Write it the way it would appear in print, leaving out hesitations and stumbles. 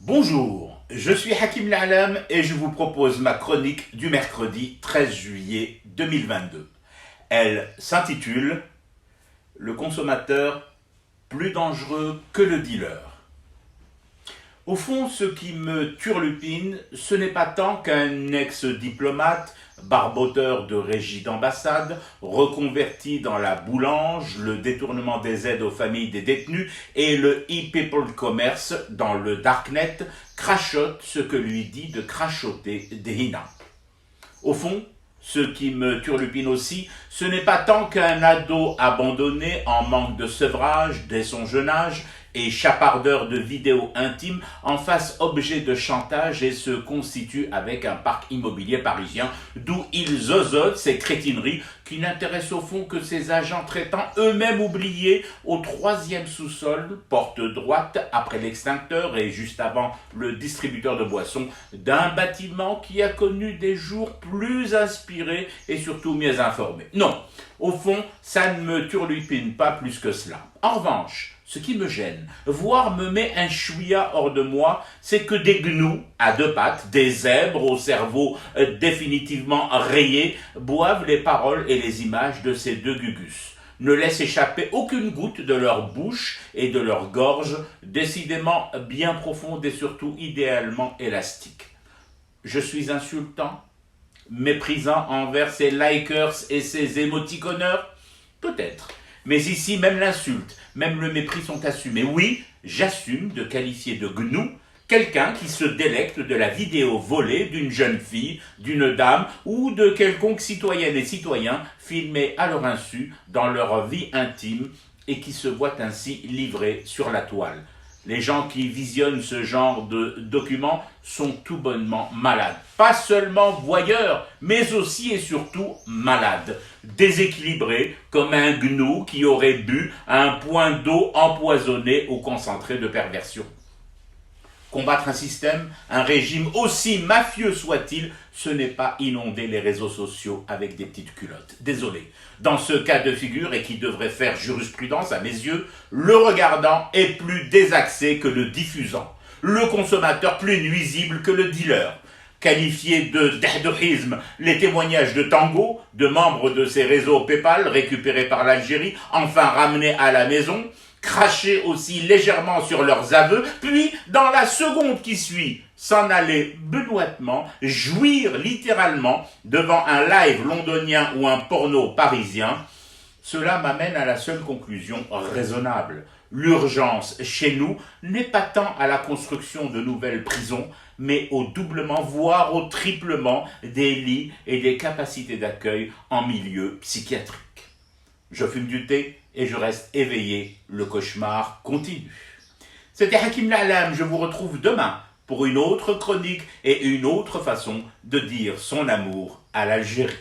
Bonjour, je suis Hakim L'Alam et je vous propose ma chronique du mercredi 13 juillet 2022. Elle s'intitule « Le consommateur plus dangereux que le dealer ». Au fond, ce qui me turlupine, ce n'est pas tant qu'un ex-diplomate, barboteur de régie d'ambassade, reconverti dans la boulange, le détournement des aides aux familles des détenus et le e-people commerce dans le darknet crachote ce que lui dit de crachoter des hinas. Au fond, ce qui me turlupine aussi, ce n'est pas tant qu'un ado abandonné en manque de sevrage dès son jeune âge et chapardeur de vidéos intimes en fasse objet de chantage et se constitue avec un parc immobilier parisien d'où il zozote ces crétineries qui n'intéressent au fond que ses agents traitants eux-mêmes oubliés au 3e sous-sol, porte droite après l'extincteur et juste avant le distributeur de boissons d'un bâtiment qui a connu des jours plus inspirés et surtout mieux informés. Non, au fond, ça ne me turlupine pas plus que cela. En revanche, ce qui me gêne, voire me met un chouïa hors de moi, c'est que des gnous à deux pattes, des zèbres au cerveau définitivement rayé, boivent les paroles et les images de ces deux gugus, ne laissent échapper aucune goutte de leur bouche et de leur gorge, décidément bien profonde et surtout idéalement élastique. Je suis insultant, méprisant envers ces likers et ces émoticonneurs? Peut-être. Mais ici, même l'insulte, même le mépris sont assumés. Oui, j'assume de qualifier de gnou quelqu'un qui se délecte de la vidéo volée d'une jeune fille, d'une dame ou de quelconque citoyenne et citoyen filmés à leur insu dans leur vie intime et qui se voient ainsi livrés sur la toile. Les gens qui visionnent ce genre de documents sont tout bonnement malades. Pas seulement voyeurs, mais aussi et surtout malades. Déséquilibrés comme un gnou qui aurait bu un point d'eau empoisonné ou concentré de perversion. Combattre un système, un régime aussi mafieux soit-il, ce n'est pas inonder les réseaux sociaux avec des petites culottes. Désolé. Dans ce cas de figure, et qui devrait faire jurisprudence à mes yeux, le regardant est plus désaxé que le diffusant. Le consommateur plus nuisible que le dealer. Qualifié de dahdohisme les témoignages de Tango, de membres de ces réseaux PayPal récupérés par l'Algérie, enfin ramenés à la maison, cracher aussi légèrement sur leurs aveux, puis, dans la seconde qui suit, s'en aller benoîtement, jouir littéralement devant un live londonien ou un porno parisien, cela m'amène à la seule conclusion raisonnable. L'urgence chez nous n'est pas tant à la construction de nouvelles prisons, mais au doublement, voire au triplement des lits et des capacités d'accueil en milieu psychiatrique. Je fume du thé et je reste éveillé, le cauchemar continue. C'était Hakim L'Alam, je vous retrouve demain pour une autre chronique et une autre façon de dire son amour à l'Algérie.